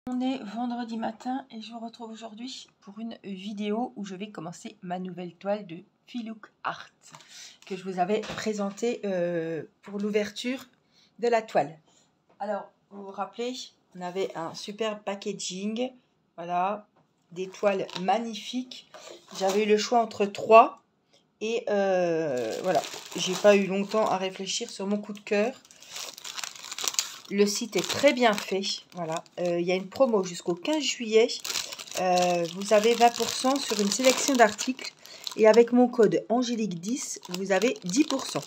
On est vendredi matin et je vous retrouve aujourd'hui pour une vidéo où je vais commencer ma nouvelle toile de Filouk Art que je vous avais présentée pour l'ouverture de la toile. Alors, vous vous rappelez, on avait un super packaging, voilà, des toiles magnifiques. J'avais eu le choix entre 3 et voilà, j'ai pas eu longtemps à réfléchir sur mon coup de cœur. Le site est très bien fait. Voilà. Il y a une promo jusqu'au 15 juillet. Vous avez 20% sur une sélection d'articles. Et avec mon code Angélique10, vous avez 10%.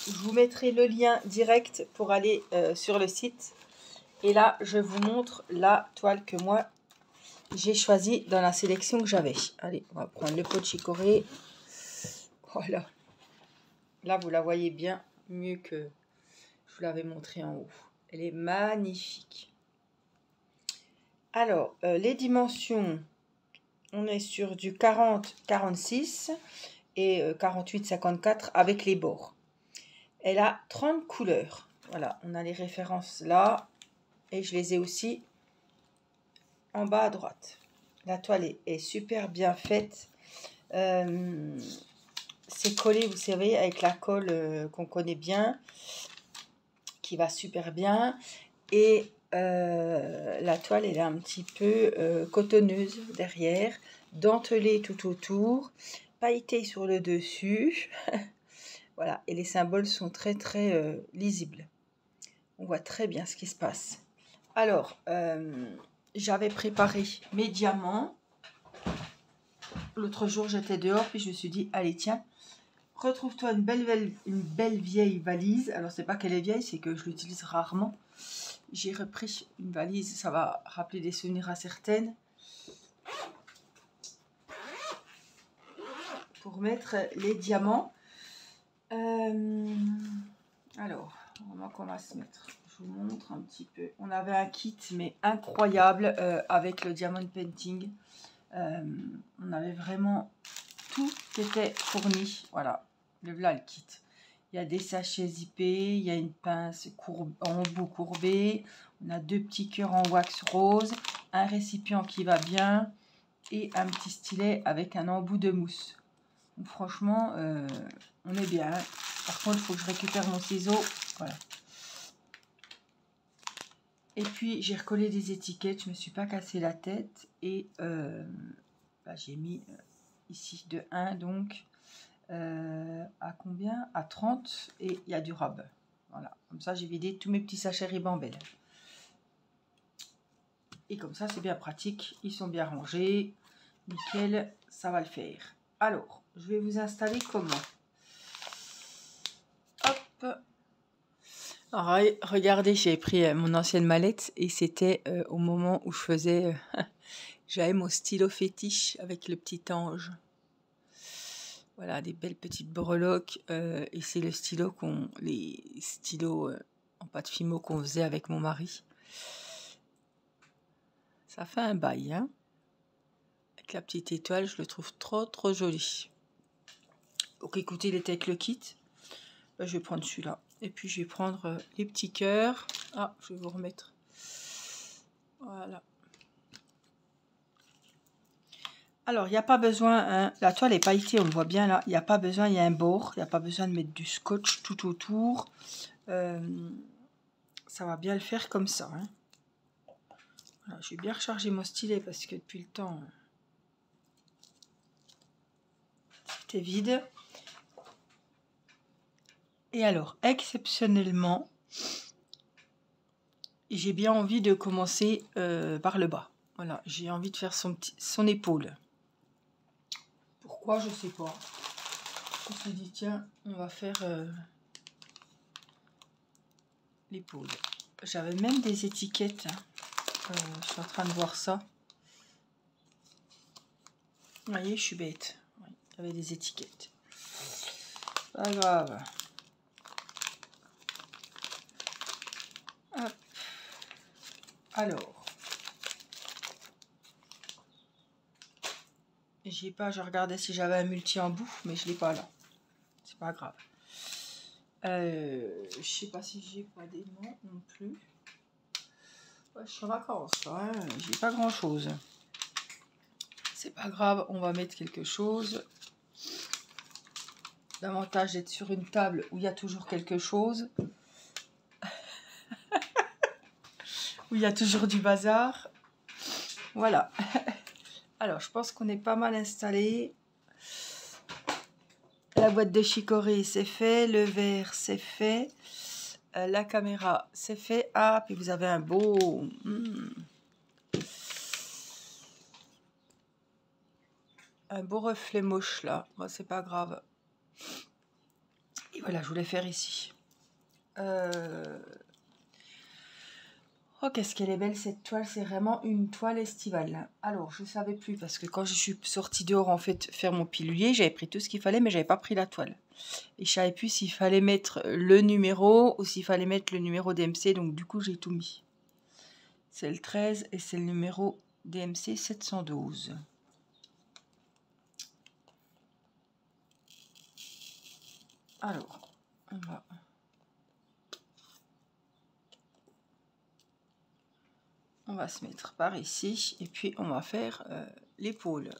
Je vous mettrai le lien direct pour aller sur le site. Et là, je vous montre la toile que moi, j'ai choisie dans la sélection que j'avais. Allez, on va prendre le pot de chicorée. Voilà. Là, vous la voyez bien mieux que je vous l'avais montré en haut. Elle est magnifique. Alors, les dimensions, on est sur du 40-46 et 48-54 avec les bords. Elle a 30 couleurs. Voilà, on a les références là et je les ai aussi en bas à droite. La toile est super bien faite. C'est collé, vous savez, avec la colle qu'on connaît bien, qui va super bien. Et la toile, elle est un petit peu cotonneuse derrière, dentelée tout autour, pailletée sur le dessus. Voilà, et les symboles sont très lisibles. On voit très bien ce qui se passe. Alors, j'avais préparé mes diamants. L'autre jour, j'étais dehors, puis je me suis dit, allez tiens, retrouve-toi une belle vieille valise. Alors, c'est pas qu'elle est vieille, c'est que je l'utilise rarement. J'ai repris une valise, ça va rappeler des souvenirs à certaines. Pour mettre les diamants. Alors, comment on va se mettre? Je vous montre un petit peu. On avait un kit, mais incroyable, avec le diamond painting. On avait vraiment tout qui était fourni. Voilà, là le kit. Il y a des sachets zippés, il y a une pince en embout courbé, on a 2 petits cœurs en wax rose, un récipient qui va bien et un petit stylet avec un embout de mousse. Donc, franchement, on est bien. Par contre, il faut que je récupère mon ciseau. Voilà. Et puis, j'ai recollé des étiquettes, je ne me suis pas cassé la tête. Et j'ai mis ici de 1, donc à combien? À 30, et il y a du rab. Voilà, comme ça j'ai vidé tous mes petits sachets Ribambelle. Et comme ça c'est bien pratique, ils sont bien rangés, nickel, ça va le faire. Alors, je vais vous installer comment? Hop. Alors, regardez, j'ai pris mon ancienne mallette et c'était au moment où je faisais, j'avais mon stylo fétiche avec le petit ange. Voilà, des belles petites breloques. Et c'est le stylo les stylos en pâte Fimo qu'on faisait avec mon mari. Ça fait un bail, hein. Avec la petite étoile, je le trouve trop joli. Donc écoutez, il était avec le kit. Je vais prendre celui-là. Et puis je vais prendre les petits cœurs. Ah, je vais vous remettre. Voilà. Alors, il n'y a pas besoin, hein, la toile est pailletée, on le voit bien là, il n'y a pas besoin, il y a un bord, il n'y a pas besoin de mettre du scotch tout autour. Ça va bien le faire comme ça. Hein. Voilà, je vais bien recharger mon stylet parce que depuis le temps, c'était vide. Et alors, exceptionnellement, j'ai bien envie de commencer par le bas. Voilà, j'ai envie de faire son épaule. Pourquoi, je sais pas. Je me suis dit, tiens, on va faire l'épaule. J'avais même des étiquettes. Hein. Je suis en train de voir ça. Vous voyez, je suis bête. Oui, j'avais des étiquettes. Pas grave. Hop. Alors. J'ai pas, je regardais si j'avais un multi en bout, mais je l'ai pas là. C'est pas grave. Je sais pas si j'ai pas d'aimant non plus. Ouais, je suis en vacances, hein. J'ai pas grand chose. C'est pas grave, on va mettre quelque chose. L'avantage d'être sur une table où il y a toujours quelque chose. Où il y a toujours du bazar. Voilà. Alors, je pense qu'on est pas mal installé. La boîte de chicorée, c'est fait. Le verre, c'est fait. La caméra, c'est fait. Ah, puis vous avez un beau... un beau reflet moche, là. Bon, c'est pas grave. Et voilà, je voulais faire ici. Oh, qu'est-ce qu'elle est belle cette toile, c'est vraiment une toile estivale. Alors, je ne savais plus, parce que quand je suis sortie dehors, en fait, faire mon pilulier, j'avais pris tout ce qu'il fallait, mais j'avais pas pris la toile. Et je savais plus s'il fallait mettre le numéro ou s'il fallait mettre le numéro DMC, donc du coup, j'ai tout mis. C'est le 13 et c'est le numéro DMC 712. Alors, on va se mettre par ici et puis on va faire l'épaule.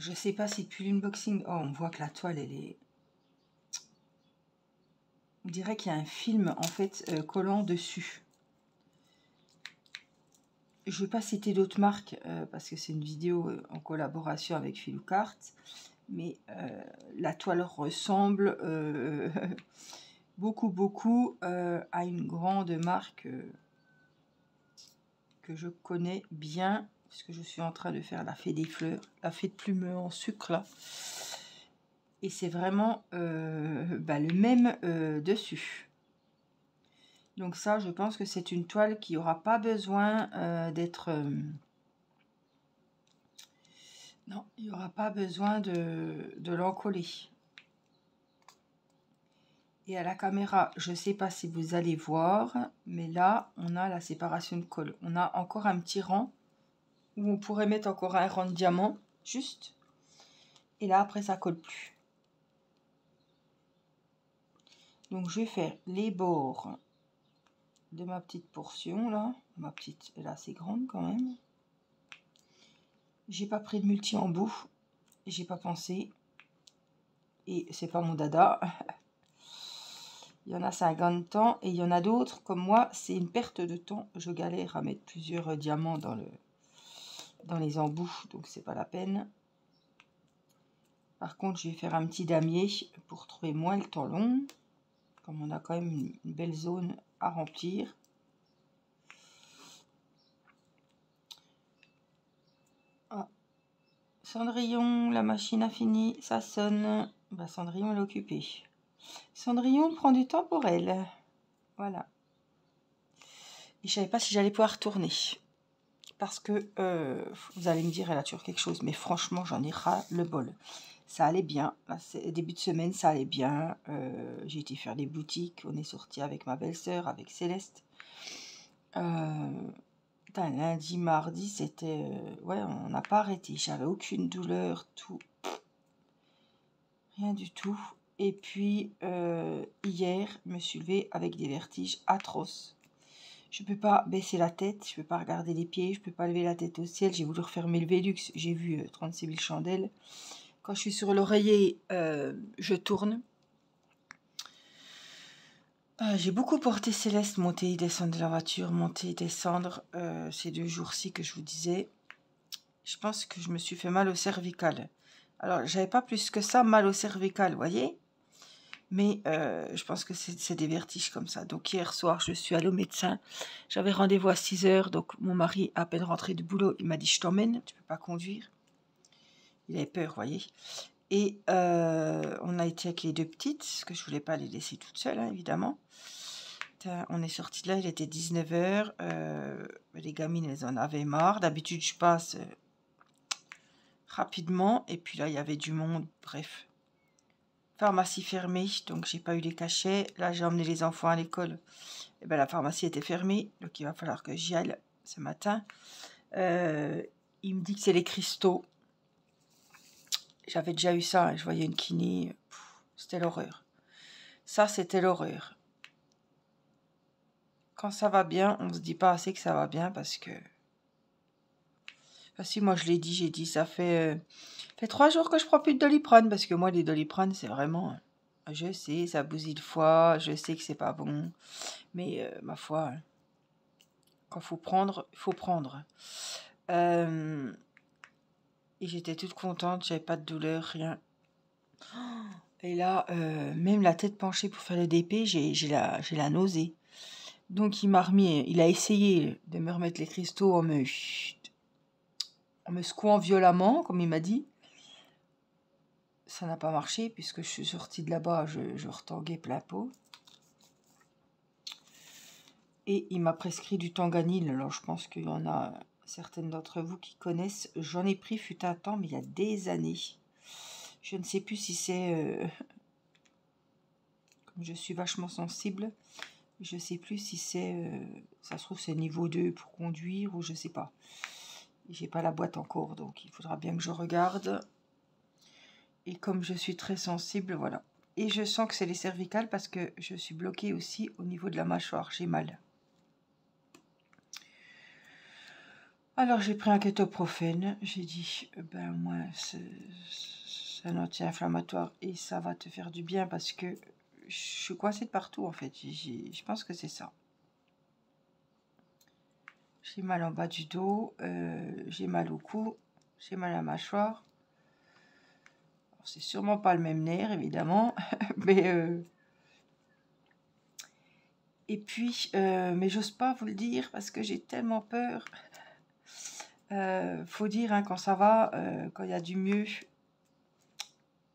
Je sais pas si depuis l'unboxing, oh, on voit que la toile elle est, on dirait qu'il y a un film en fait collant dessus. Je ne vais pas citer d'autres marques parce que c'est une vidéo en collaboration avec Filook Art, mais la toile ressemble beaucoup à une grande marque que je connais bien, puisque je suis en train de faire la fée des fleurs, la fée de plume en sucre là. Et c'est vraiment le même dessus. Donc ça, je pense que c'est une toile qui n'aura pas besoin d'être... non, il n'y aura pas besoin de l'encoller. Et à la caméra, je ne sais pas si vous allez voir, mais là, on a la séparation de colle. On a encore un petit rang où on pourrait mettre encore un rang de diamant, juste. Et là, après, ça ne colle plus. Donc, je vais faire les bords de ma petite portion, là. Ma petite, elle est assez grande quand même. J'ai pas pris de multi-embout. J'ai pas pensé. Et c'est pas mon dada. Il y en a, c'est un gain de temps. Et il y en a d'autres, comme moi, c'est une perte de temps. Je galère à mettre plusieurs diamants dans les embouts. Donc, c'est pas la peine. Par contre, je vais faire un petit damier pour trouver moins le temps long. Comme on a quand même une belle zone à remplir. Ah. Cendrillon, la machine a fini. Ça sonne. Bah, Cendrillon, elle est occupée. Cendrillon prend du temps pour elle. Voilà. Et je ne savais pas si j'allais pouvoir tourner. Parce que, vous allez me dire, elle a toujours quelque chose. Mais franchement, j'en ai ras le bol. Ça allait bien. Là, début de semaine, ça allait bien. J'ai été faire des boutiques. On est sorti avec ma belle-sœur, avec Céleste. Lundi, mardi, c'était... ouais, on n'a pas arrêté. J'avais aucune douleur, tout. Rien du tout. Et puis, hier, je me suis levée avec des vertiges atroces. Je ne peux pas baisser la tête, je ne peux pas regarder les pieds, je ne peux pas lever la tête au ciel. J'ai voulu refermer le Velux, j'ai vu 36 000 chandelles. Quand je suis sur l'oreiller, je tourne. J'ai beaucoup porté Céleste, monter et descendre de la voiture, monter et descendre. Ces 2 jours-ci que je vous disais. Je pense que je me suis fait mal au cervical. Alors, j'avais pas plus que ça mal au cervical, vous voyez. Mais je pense que c'est des vertiges comme ça. Donc hier soir, je suis allée au médecin. J'avais rendez-vous à 6 h. Donc mon mari, à peine rentré du boulot, il m'a dit « Je t'emmène, tu peux pas conduire ». Il avait peur, vous voyez. Et on a été avec les 2 petites, parce que je voulais pas les laisser toutes seules, hein, évidemment. On est sorti de là, il était 19 h. Les gamines, elles en avaient marre. D'habitude, je passe rapidement. Et puis là, il y avait du monde, bref. Pharmacie fermée, donc j'ai pas eu les cachets. Là, j'ai emmené les enfants à l'école. Et ben, la pharmacie était fermée, donc il va falloir que j'y aille ce matin. Il me dit que c'est les cristaux. J'avais déjà eu ça, hein, je voyais une kiné, c'était l'horreur. Ça, c'était l'horreur. Quand ça va bien, on se dit pas assez que ça va bien parce que... Enfin, si, moi je l'ai dit, j'ai dit, ça fait 3 jours que je prends plus de Doliprane parce que moi, les Doliprane, c'est vraiment... Je sais, ça bousille le foie, je sais que c'est pas bon, mais ma foi, quand faut prendre, il faut prendre. Euh, et j'étais toute contente, j'avais pas de douleur, rien. Et là, même la tête penchée pour faire le DP, j'ai la nausée. Donc il a essayé de me remettre les cristaux en me secouant violemment, comme il m'a dit. Ça n'a pas marché puisque je suis sortie de là-bas, je retanguais plein pot. Et il m'a prescrit du Tanganil. Alors je pense qu'il y en a certaines d'entre vous qui connaissent. J'en ai pris fut un temps, mais il y a des années. Je ne sais plus si c'est... comme je suis vachement sensible, je ne sais plus si c'est... ça se trouve c'est niveau 2 pour conduire ou je ne sais pas. J'ai pas la boîte encore, donc il faudra bien que je regarde. Et comme je suis très sensible, voilà. Et je sens que c'est les cervicales parce que je suis bloquée aussi au niveau de la mâchoire. J'ai mal. Alors j'ai pris un kétoprofène. J'ai dit, ben moi, c'est un anti-inflammatoire et ça va te faire du bien parce que je suis coincée de partout en fait. Je pense que c'est ça. J'ai mal en bas du dos, j'ai mal au cou, j'ai mal à la mâchoire. C'est sûrement pas le même nerf, évidemment, mais et puis, mais j'ose pas vous le dire parce que j'ai tellement peur. Faut dire hein, quand ça va, quand il y a du mieux,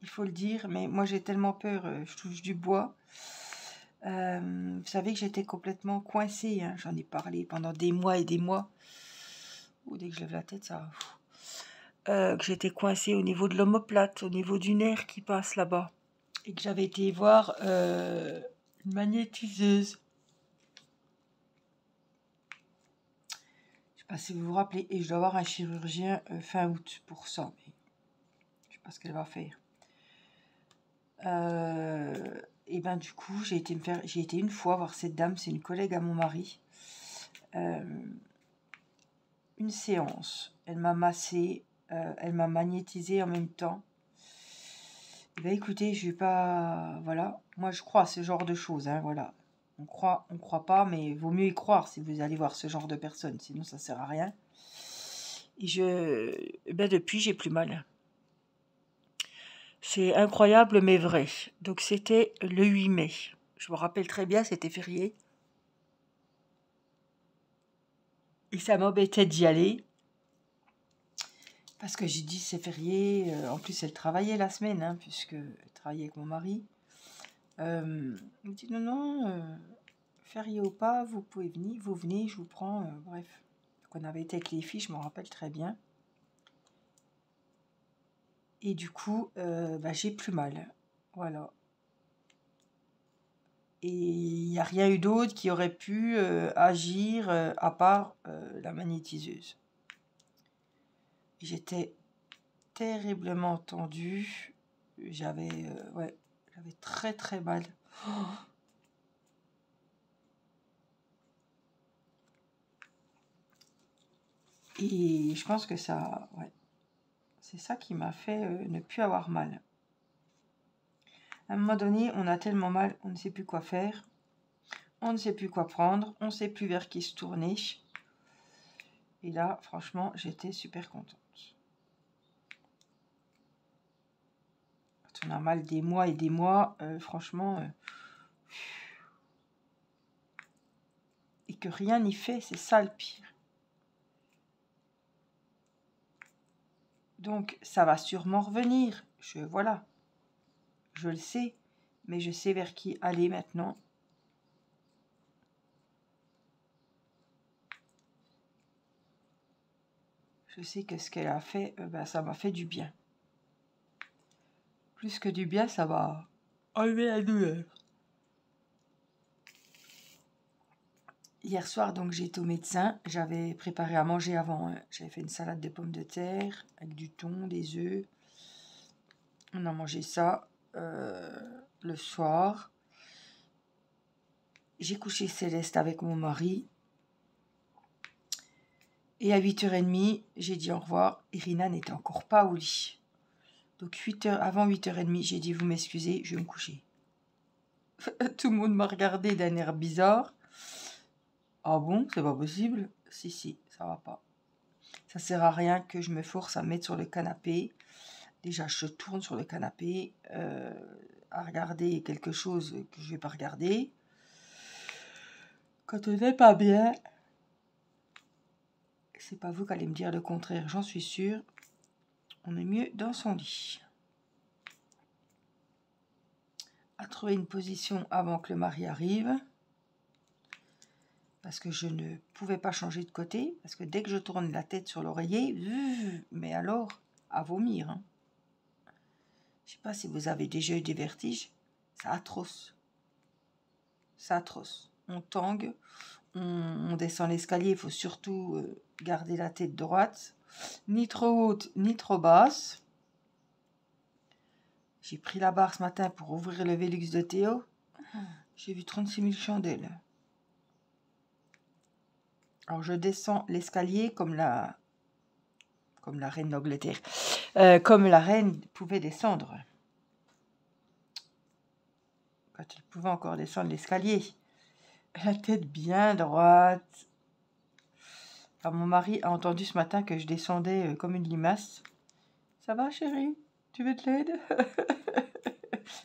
il faut le dire. Mais moi, j'ai tellement peur. Je touche du bois. Vous savez que j'étais complètement coincée. Hein, j'en ai parlé pendant des mois et des mois. Ou dès que je lève la tête, ça. Que j'étais coincée au niveau de l'omoplate, au niveau du nerf qui passe là-bas. Et que j'avais été voir une magnétiseuse. Je sais pas si vous vous rappelez. Et je dois avoir un chirurgien fin août pour ça. Mais je sais pas ce qu'elle va faire. Et ben du coup, j'ai été une fois voir cette dame. C'est une collègue à mon mari. Une séance. Elle m'a massé. Elle m'a magnétisé en même temps. Eh bien, écoutez, je vais pas... Voilà. Moi, je crois à ce genre de choses. Hein, voilà. On croit pas, mais vaut mieux y croire si vous allez voir ce genre de personnes. Sinon, ça sert à rien. Et ben, depuis, j'ai plus mal. C'est incroyable, mais vrai. Donc, c'était le 8 mai. Je me rappelle très bien, c'était férié. Et ça m'embêtait d'y aller. Parce que j'ai dit, c'est férié. En plus, elle travaillait la semaine, hein, puisque elle travaillait avec mon mari. Elle me dit, non, férié ou pas, vous pouvez venir, vous venez, je vous prends, bref. Donc on avait été avec les filles, je m'en rappelle très bien. Et du coup, bah, j'ai plus mal. Voilà. Et il n'y a rien eu d'autre qui aurait pu agir à part la magnétiseuse. J'étais terriblement tendue. J'avais très très mal. Et je pense que ça, ouais, c'est ça qui m'a fait ne plus avoir mal. À un moment donné, on a tellement mal, on ne sait plus quoi faire, on ne sait plus quoi prendre, on ne sait plus vers qui se tourner. Et là, franchement, j'étais super contente. Quand on a mal des mois et des mois, franchement, et que rien n'y fait, c'est ça le pire. Donc, ça va sûrement revenir. Voilà, je le sais, mais je sais vers qui aller maintenant. Je sais que ce qu'elle a fait, ben, ça m'a fait du bien. Plus que du bien, ça va enlever la douleur. Hier soir, donc, j'ai été au médecin. J'avais préparé à manger avant. Hein. J'avais fait une salade de pommes de terre avec du thon, des œufs. On a mangé ça le soir. J'ai couché Céleste avec mon mari. Et à 8h30, j'ai dit au revoir. Irina n'était encore pas au lit. Donc avant 8h30, j'ai dit, vous m'excusez, je vais me coucher. Tout le monde m'a regardé d'un air bizarre. Ah bon, c'est pas possible? Si, ça va pas. Ça sert à rien que je me force à me mettre sur le canapé. Déjà, je tourne sur le canapé à regarder quelque chose que je vais pas regarder. Quand on n'est pas bien, c'est pas vous qui allez me dire le contraire, j'en suis sûre. On est mieux dans son lit. À trouver une position avant que le mari arrive. Parce que je ne pouvais pas changer de côté. Parce que dès que je tourne la tête sur l'oreiller, mais alors, à vomir. Hein. Je sais pas si vous avez déjà eu des vertiges. C'est atroce. C'est atroce. On tangue, on descend l'escalier. Il faut surtout garder la tête droite. Ni trop haute, ni trop basse. J'ai pris la barre ce matin pour ouvrir le Velux de Théo. J'ai vu 36 000 chandelles. Alors je descends l'escalier comme la reine d'Angleterre. Comme la reine pouvait descendre. Quand elle pouvait encore descendre l'escalier. La tête bien droite. Alors, mon mari a entendu ce matin que je descendais comme une limace. Ça va chérie? Tu veux de l'aide?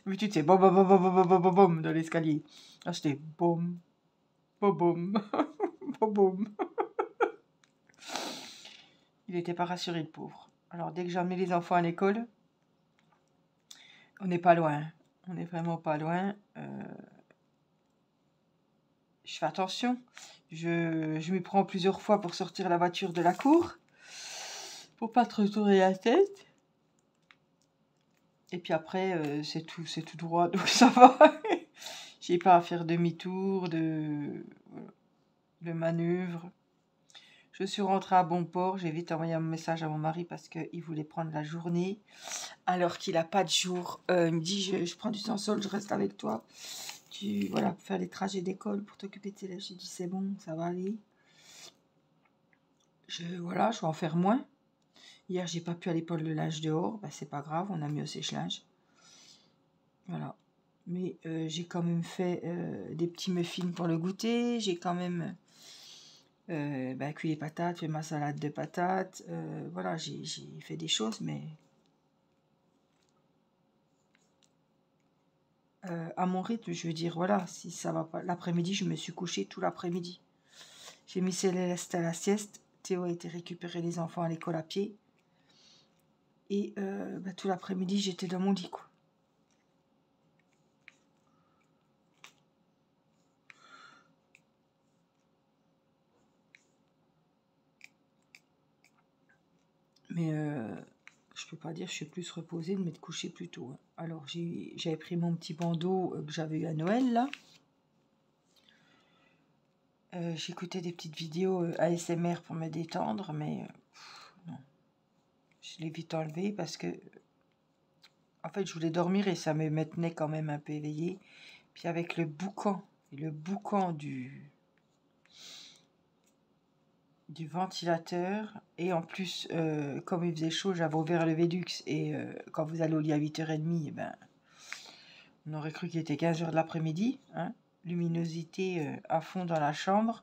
Mais tu sais, bom, bom, bom, bom, bom, bom, bom, bom, dans l'escalier. Là, c'était bom, bom, bom, bom, bom. Il n'était pas rassuré, le pauvre. Alors, dès que j'ai emmené les enfants à l'école, on n'est pas loin. On n'est vraiment pas loin. Je fais attention. Je m'y prends plusieurs fois pour sortir la voiture de la cour. Pour pas te retourner la tête. Et puis après, c'est tout droit, donc ça va. J'ai pas à faire demi-tour, de manœuvre. Je suis rentrée à bon port. J'ai vite envoyé un message à mon mari parce qu'il voulait prendre la journée. Alors qu'il n'a pas de jour. Il me dit, je prends du temps seul, je reste avec toi. Voilà, pour faire les trajets d'école, pour t'occuper de tes élèves. J'ai dit, c'est bon, ça va aller. Voilà, je vais en faire moins. Hier, j'ai pas pu aller prendre le linge dehors. Bah, c'est pas grave, on a mis au sèche-linge. Voilà. Mais j'ai quand même fait des petits muffins pour le goûter. J'ai quand même cuit les patates, fait ma salade de patates. Voilà, j'ai fait des choses, mais à mon rythme, je veux dire, voilà, si ça va pas. L'après-midi, je me suis couchée tout l'après-midi. J'ai mis Céleste à la sieste. Théo a été récupérer les enfants à l'école à pied. Et tout l'après-midi, j'étais dans mon lit, quoi. Mais je peux pas dire je suis plus reposée de m'être couchée plus tôt. Hein. Alors, j'avais pris mon petit bandeau que j'avais eu à Noël, là. J'écoutais des petites vidéos ASMR pour me détendre, mais non. Je l'ai vite enlevé parce que, en fait, je voulais dormir et ça me maintenait quand même un peu éveillée. Puis avec le boucan du ventilateur, et en plus, comme il faisait chaud, j'avais ouvert le Velux, et quand vous allez au lit à 8h30, eh ben, on aurait cru qu'il était 15h de l'après-midi, hein. Luminosité à fond dans la chambre.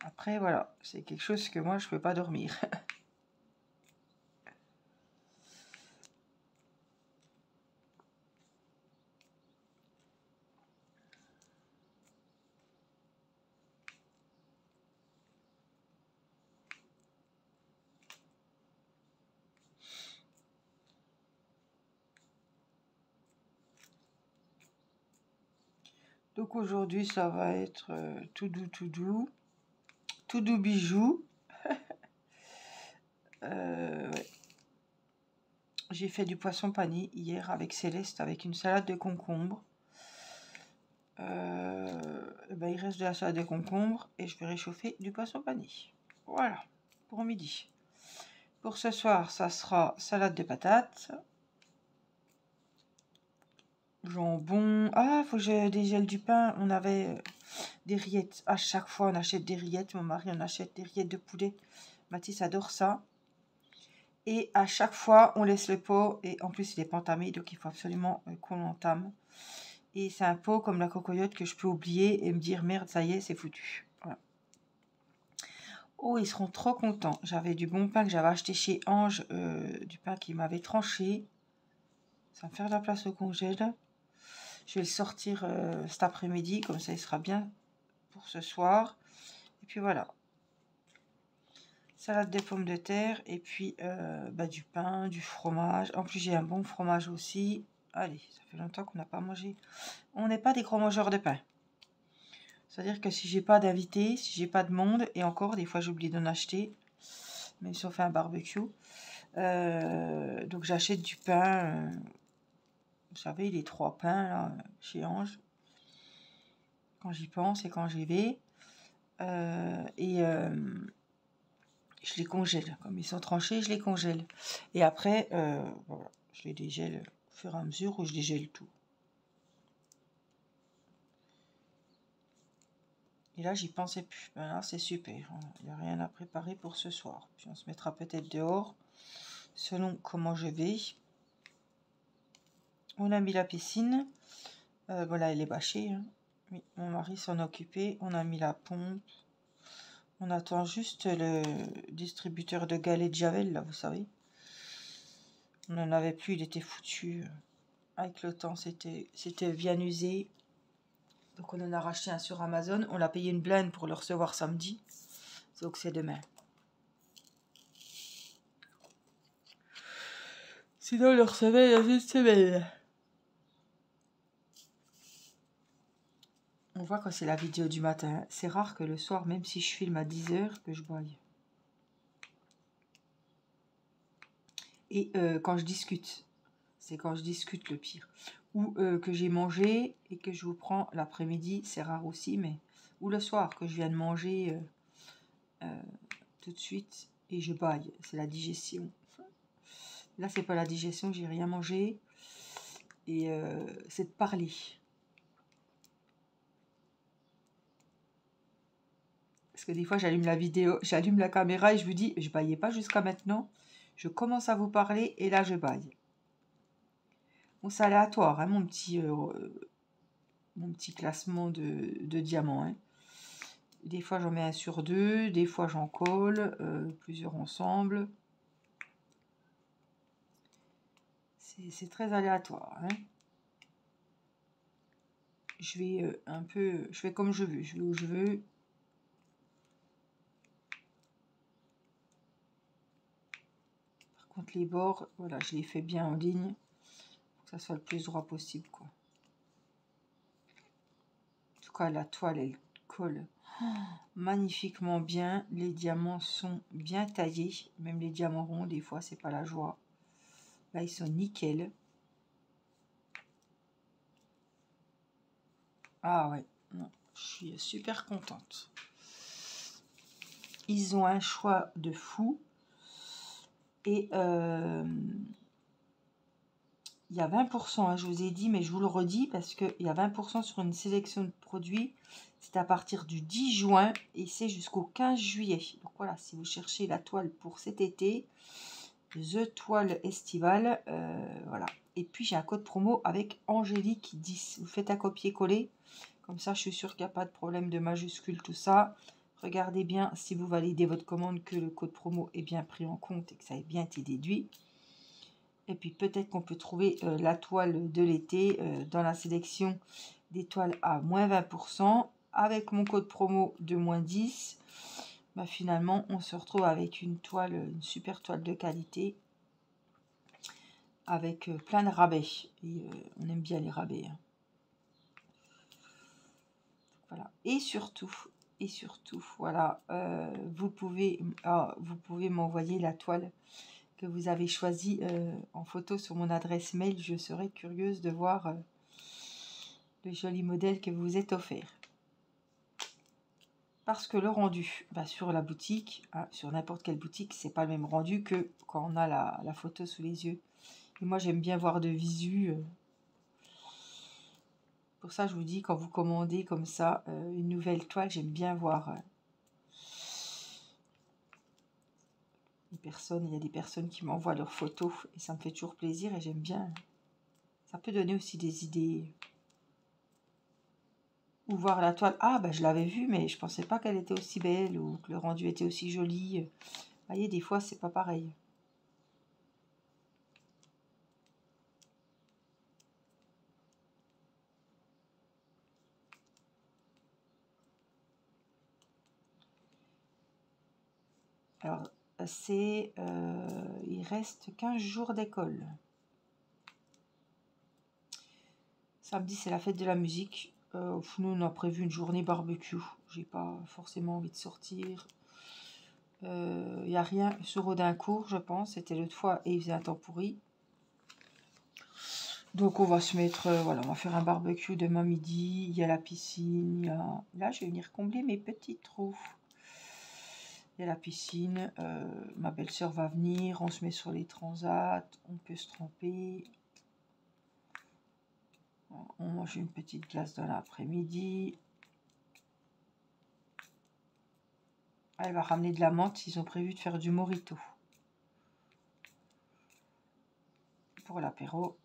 Après, voilà, c'est quelque chose que moi, je ne peux pas dormir. Donc aujourd'hui, ça va être tout doux bijou. Ouais. J'ai fait du poisson pané hier avec Céleste, avec une salade de concombre. Il reste de la salade de concombre et je vais réchauffer du poisson pané. Voilà, pour midi. Pour ce soir, ça sera salade de patates, jambon. Ah, faut que je dégèle du pain. On avait des rillettes. À chaque fois, on achète des rillettes. Mon mari, on achète des rillettes de poulet. Mathis adore ça. Et à chaque fois, on laisse le pot. Et en plus, il est pas entamé, donc il faut absolument qu'on l'entame. Et c'est un pot comme la cocoyote que je peux oublier et me dire merde, ça y est, c'est foutu. Voilà. Oh, ils seront trop contents. J'avais du bon pain que j'avais acheté chez Ange, du pain qui m'avait tranché. Ça va me faire de la place au congèle. Je vais le sortir cet après-midi, comme ça il sera bien pour ce soir. Et puis voilà. Salade de pommes de terre et puis du pain, du fromage. En plus j'ai un bon fromage aussi. Allez, ça fait longtemps qu'on n'a pas mangé. On n'est pas des gros mangeurs de pain. C'est-à-dire que si j'ai pas d'invités, si j'ai pas de monde, et encore des fois j'oublie d'en acheter, même si on fait un barbecue. Donc j'achète du pain. Vous savez, les 3 pains là, chez Ange. Quand j'y pense et quand j'y vais. Je les congèle. Comme ils sont tranchés, je les congèle. Et après, voilà, je les dégèle au fur et à mesure où je dégèle tout. Et là, j'y pensais plus. Ben là, c'est super. Il n'y a rien à préparer pour ce soir. Puis on se mettra peut-être dehors, selon comment je vais. On a mis la piscine. Voilà, elle est bâchée. Hein. Oui, mon mari s'en occupait. On a mis la pompe. On attend juste le distributeur de galets de Javel, là, vous savez. On n'en avait plus, il était foutu. Avec le temps, c'était bien usé. Donc on en a racheté un sur Amazon. On l'a payé une blinde pour le recevoir samedi. Donc c'est demain. Sinon, on le recevait dans une semaine. On voit quand c'est la vidéo du matin. C'est rare que le soir, même si je filme à 10 h, que je boive. Et quand je discute. C'est quand je discute le pire. Ou que j'ai mangé et que je vous prends l'après-midi. C'est rare aussi, mais... Ou le soir, que je viens de manger tout de suite. Et je baille. C'est la digestion. Là, c'est pas la digestion, j'ai rien mangé. Et c'est de parler. Parce que des fois, j'allume la vidéo, j'allume la caméra et je vous dis, je baillais pas jusqu'à maintenant. Je commence à vous parler et là, je baille. Bon, c'est aléatoire, hein, mon petit classement de diamants. Hein. Des fois, j'en mets un sur 2, des fois, j'en colle, plusieurs ensemble. C'est très aléatoire. Hein. Je vais je fais comme je veux, je vais où je veux. Par contre, les bords, voilà, je les fais bien en ligne. Pour que ça soit le plus droit possible, quoi. En tout cas, la toile, elle colle magnifiquement bien. Les diamants sont bien taillés. Même les diamants ronds, des fois, c'est pas la joie. Là, ils sont nickel. Ah ouais, non, je suis super contente. Ils ont un choix de fou. Et il y a 20%, hein, je vous ai dit, mais je vous le redis parce qu'il y a 20% sur une sélection de produits. C'est à partir du 10 juin et c'est jusqu'au 15 juillet. Donc voilà, si vous cherchez la toile pour cet été, The Toile Estivale, voilà. Et puis j'ai un code promo avec Angélique 10. Vous faites un copier-coller, comme ça je suis sûre qu'il n'y a pas de problème de majuscule, tout ça. Regardez bien si vous validez votre commande que le code promo est bien pris en compte et que ça ait bien été déduit. Et puis peut-être qu'on peut trouver la toile de l'été dans la sélection des toiles à moins 20%. Avec mon code promo de moins 10, bah, finalement on se retrouve avec une toile, une super toile de qualité. Avec plein de rabais. Et on aime bien les rabais. Hein. Voilà. Et surtout, voilà, vous pouvez m'envoyer la toile que vous avez choisie en photo sur mon adresse mail. Je serais curieuse de voir le joli modèle que vous êtes offert. Parce que le rendu sur la boutique, hein, sur n'importe quelle boutique, c'est pas le même rendu que quand on a la photo sous les yeux. Et moi, j'aime bien voir de visu. Pour ça, je vous dis, quand vous commandez comme ça une nouvelle toile, j'aime bien voir les personnes. Il y a des personnes qui m'envoient leurs photos et ça me fait toujours plaisir et j'aime bien. Ça peut donner aussi des idées. Ou voir la toile. Ah, ben je l'avais vue, mais je pensais pas qu'elle était aussi belle ou que le rendu était aussi joli. Vous voyez, des fois, c'est pas pareil. Alors, c'est... il reste 15 jours d'école. Samedi, c'est la fête de la musique. Nous, on a prévu une journée barbecue. J'ai pas forcément envie de sortir. Il n'y a rien sur Audincourt, je pense. C'était l'autre fois et il faisait un temps pourri. Donc, on va se mettre... voilà, on va faire un barbecue demain midi. Il y a la piscine. Là, je vais venir combler mes petits trous. Il y a la piscine. Ma belle-sœur va venir. On se met sur les transats. On peut se tremper. On mange une petite glace dans l'après-midi. Elle va ramener de la menthe. Ils ont prévu de faire du mojito pour l'apéro.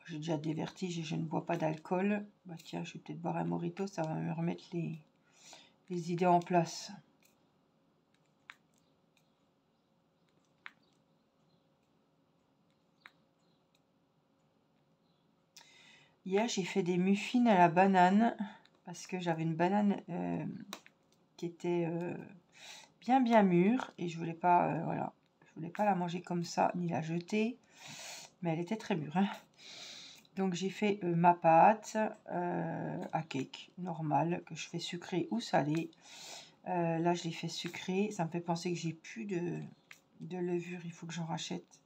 J'ai déjà des vertiges et je ne bois pas d'alcool. Bah tiens, je vais peut-être boire un mojito. Ça va me remettre les idées en place. Hier, j'ai fait des muffins à la banane parce que j'avais une banane qui était bien mûre et je voulais pas, voilà, je voulais pas la manger comme ça ni la jeter, mais elle était très mûre. Hein. Donc j'ai fait ma pâte à cake normale que je fais sucrée ou salée. Là, je l'ai fait sucrée. Ça me fait penser que j'ai plus de levure. Il faut que j'en rachète.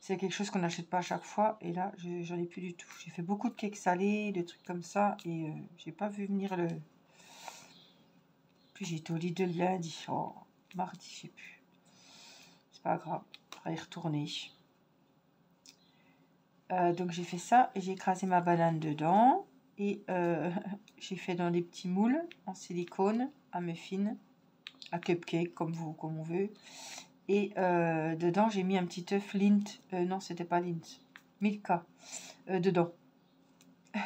C'est quelque chose qu'on n'achète pas à chaque fois. Et là, j'en ai plus du tout. J'ai fait beaucoup de cakes salés, de trucs comme ça. Et j'ai pas vu venir le... Puis j'étais au lit de lundi. Oh, mardi, je sais plus. C'est pas grave. On va y retourner. Donc j'ai fait ça. Et j'ai écrasé ma banane dedans. Et j'ai fait dans des petits moules en silicone à muffins, à cupcake, comme on veut. Et dedans, j'ai mis un petit œuf Lindt. Non, c'était pas Lindt. Milka. Dedans.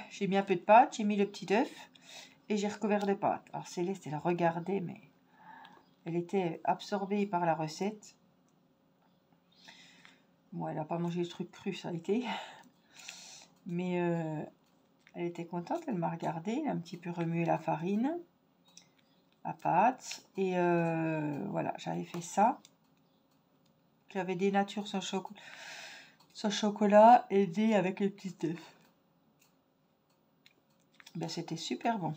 J'ai mis un peu de pâte, j'ai mis le petit œuf et j'ai recouvert de pâte. Alors Céleste, elle regardait, mais elle était absorbée par la recette. Bon, elle n'a pas mangé le truc cru, ça a été. Mais elle était contente, elle m'a regardé, elle a un petit peu remué la farine, la pâte. Et voilà, j'avais fait ça. J'avais des natures sans chocolat et des avec les petits œufs. Ben, c'était super bon.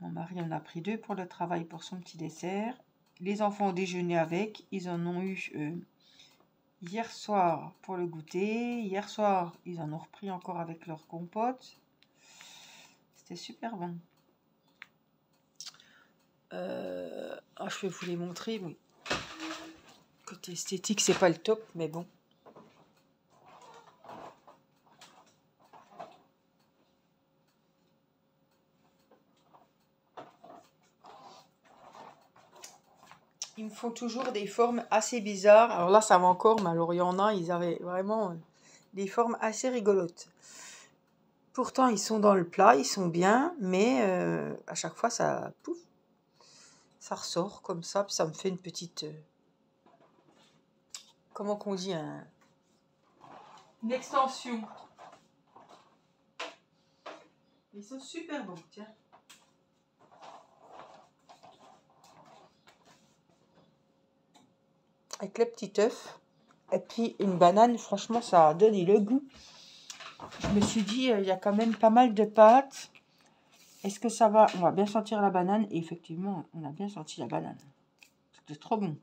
Mon mari en a pris 2 pour le travail pour son petit dessert. Les enfants ont déjeuné avec. Ils en ont eu hier soir pour le goûter. Hier soir, ils en ont repris encore avec leur compote. C'était super bon. Je vais vous les montrer. Oui. Côté esthétique, c'est pas le top, mais bon. Ils me font toujours des formes assez bizarres. Alors là, ça va encore, mais alors il y en a, ils avaient vraiment des formes assez rigolotes. Pourtant, ils sont dans le plat, ils sont bien, mais à chaque fois, ça pouf, ça ressort comme ça, puis ça me fait une petite... comment qu'on dit une extension. Ils sont super bons, tiens. Avec le petit œuf et puis une banane, franchement, ça a donné le goût. Je me suis dit, il y a quand même pas mal de pâtes. Est-ce que ça va? On va bien sentir la banane. Et effectivement, on a bien senti la banane. C'était trop bon.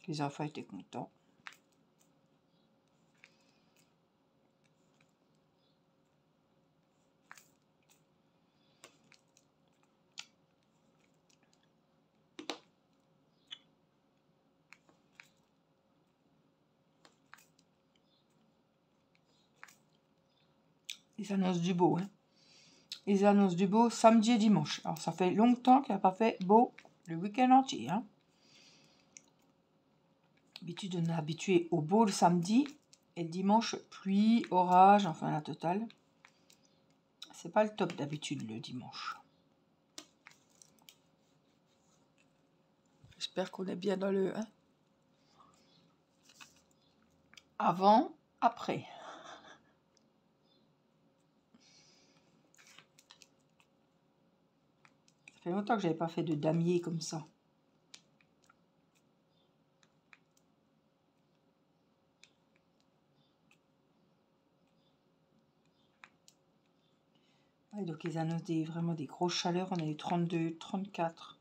Les enfants étaient contents. Les annonces du beau, hein. Les annonces du beau samedi et dimanche. Alors, ça fait longtemps qu'il n'a pas fait beau le week-end entier, hein. D'habitude, on est habitué au beau le samedi. Et le dimanche, pluie, orage, enfin la totale. C'est pas le top d'habitude le dimanche. J'espère qu'on est bien dans le hein. Avant, après. Ça fait longtemps que j'avais pas fait de damier comme ça. Ouais, donc ils annoncent vraiment des grosses chaleurs. On a eu 32, 34.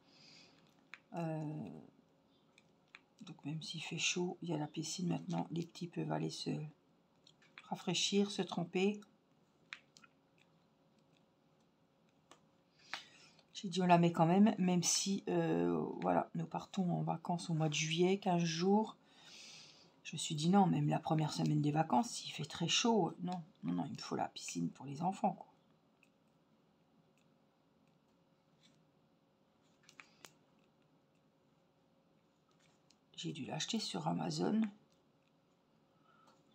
Donc même s'il fait chaud, il y a la piscine maintenant. Les petits peuvent aller se rafraîchir, se tremper. J'ai dit on la met quand même si voilà, nous partons en vacances au mois de juillet, 15 jours. Je me suis dit non, même la première semaine des vacances, s'il fait très chaud, non, il me faut la piscine pour les enfants, quoi. J'ai dû l'acheter sur Amazon.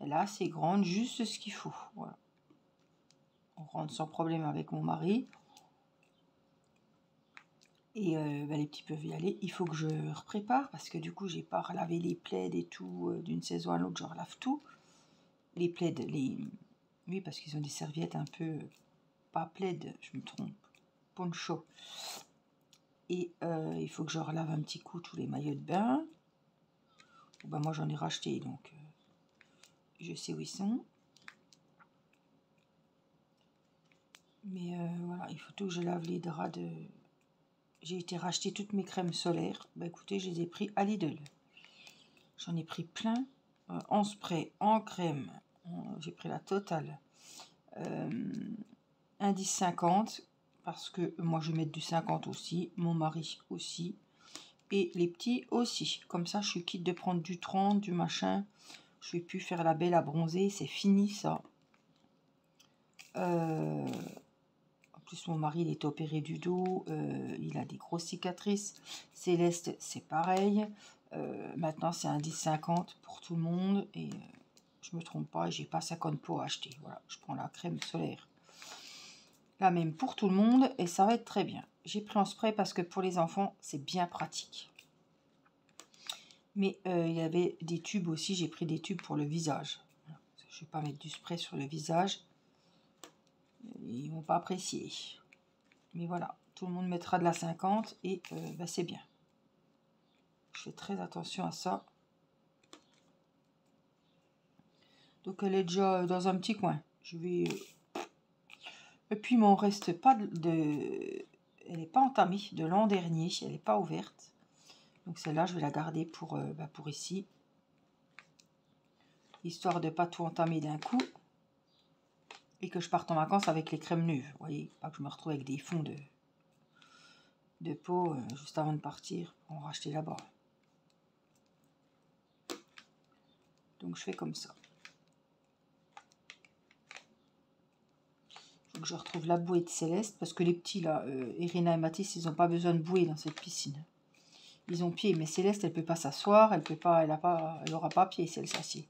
Elle est assez grande, juste ce qu'il faut. Voilà. On rentre sans problème avec mon mari. Et les petits peuvent y aller. Il faut que je prépare parce que du coup, j'ai pas relavé les plaids et tout d'une saison à l'autre. Je relave tout. Les plaids, oui, parce qu'ils ont des serviettes un peu... Pas plaid, je me trompe. Poncho. Et il faut que je relave un petit coup tous les maillots de bain. Ben, moi, j'en ai racheté, donc je sais où ils sont. Mais voilà, il faut tout que je lave les draps de... J'ai été racheter toutes mes crèmes solaires. Bah écoutez, je les ai pris à Lidl. J'en ai pris plein. En spray, en crème. J'ai pris la totale. Indice 50. Parce que moi, je vais mettre du 50 aussi. Mon mari aussi. Et les petits aussi. Comme ça, je suis quitte de prendre du 30, du machin. Je vais plus faire la belle à bronzer. C'est fini, ça. En plus, mon mari, il est opéré du dos. Il a des grosses cicatrices. Céleste, c'est pareil. Maintenant, c'est un 10,50 pour tout le monde. Et je me trompe pas, j'ai pas 50 pots à acheter. Voilà, je prends la crème solaire. La même pour tout le monde. Et ça va être très bien. J'ai pris en spray parce que pour les enfants, c'est bien pratique. Mais il y avait des tubes aussi. J'ai pris des tubes pour le visage. Voilà. Je vais pas mettre du spray sur le visage. Ils vont pas apprécier. Mais voilà, tout le monde mettra de la 50 et c'est bien. Je fais très attention à ça. Donc elle est déjà dans un petit coin. Je vais... Et puis il m'en reste pas de... Elle n'est pas entamée de l'an dernier. Elle n'est pas ouverte. Donc celle-là, je vais la garder pour ici. Histoire de ne pas tout entamer d'un coup. Et que je parte en vacances avec les crèmes neuves. Vous voyez, pas que je me retrouve avec des fonds de peau juste avant de partir pour en racheter là-bas. Donc je fais comme ça. Faut que je retrouve la bouée de Céleste parce que les petits là, Irina et Mathis, ils n'ont pas besoin de bouée dans cette piscine. Ils ont pied, mais Céleste, elle peut pas s'asseoir, elle peut pas, elle aura pas pied si elle s'assied.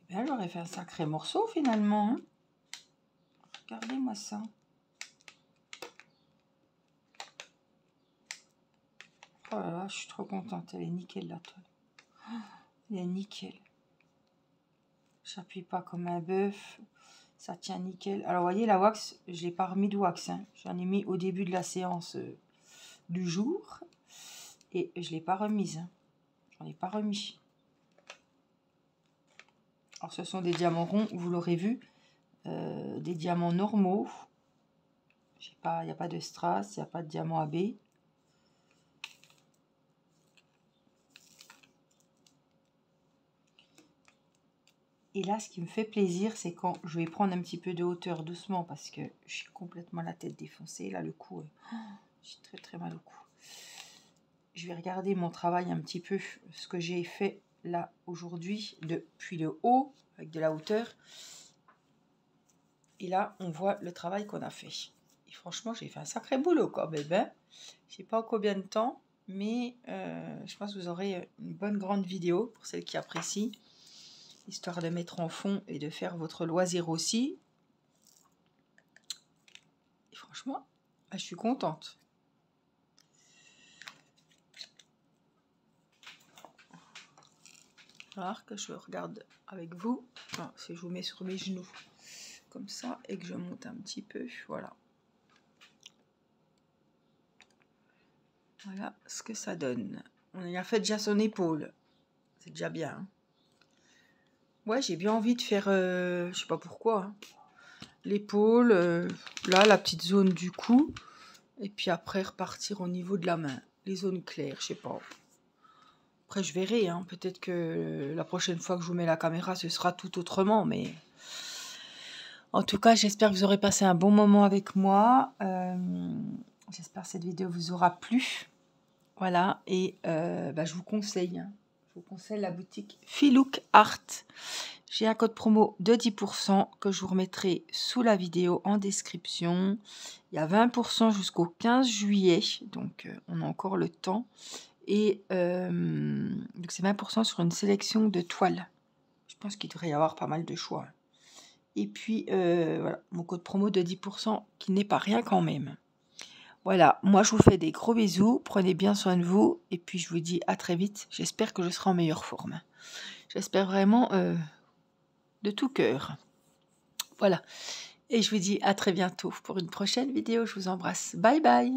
Bien, j'aurais fait un sacré morceau finalement. Hein. Regardez-moi ça. Oh là là, je suis trop contente. Elle est nickel la toile. Oh, elle est nickel. J'appuie pas comme un bœuf. Ça tient nickel. Alors, vous voyez, la wax, je l'ai pas remis de wax. Hein. J'en ai mis au début de la séance du jour. Et je l'ai pas remise. Hein. J'en ai pas remis. Alors, ce sont des diamants ronds, vous l'aurez vu. Des diamants normaux. Il n'y a pas de strass, il n'y a pas de diamant AB. Et là, ce qui me fait plaisir, c'est quand je vais prendre un petit peu de hauteur doucement parce que j'ai complètement la tête défoncée. Là, le cou, j'ai très très mal au cou. Je vais regarder mon travail un petit peu, ce que j'ai fait là aujourd'hui, depuis le haut, avec de la hauteur. Et là, on voit le travail qu'on a fait. Et franchement, j'ai fait un sacré boulot quand même. Hein. Je ne sais pas en combien de temps, mais je pense que vous aurez une bonne grande vidéo pour celles qui apprécient, histoire de mettre en fond et de faire votre loisir aussi. Et franchement, je suis contente. Alors que je regarde avec vous, enfin, si je vous mets sur mes genoux comme ça et que je monte un petit peu, voilà. Voilà ce que ça donne. On a fait déjà son épaule, c'est déjà bien. Hein. Ouais, j'ai bien envie de faire, je sais pas pourquoi, hein. L'épaule, là, la petite zone du cou, et puis après repartir au niveau de la main, les zones claires, je sais pas. Après, je verrai, hein. Peut-être que la prochaine fois que je vous mets la caméra, ce sera tout autrement, mais en tout cas, j'espère que vous aurez passé un bon moment avec moi. J'espère que cette vidéo vous aura plu. Voilà, et je vous conseille, hein. Je vous conseille la boutique Filouk Art. J'ai un code promo de 10% que je vous remettrai sous la vidéo en description. Il y a 20% jusqu'au 15 juillet, donc on a encore le temps. Et donc c'est 20% sur une sélection de toiles. Je pense qu'il devrait y avoir pas mal de choix. Et puis voilà, mon code promo de 10% qui n'est pas rien quand même. Voilà, moi je vous fais des gros bisous, prenez bien soin de vous et puis je vous dis à très vite. J'espère que je serai en meilleure forme. J'espère vraiment de tout cœur. Voilà, et je vous dis à très bientôt pour une prochaine vidéo. Je vous embrasse. Bye bye.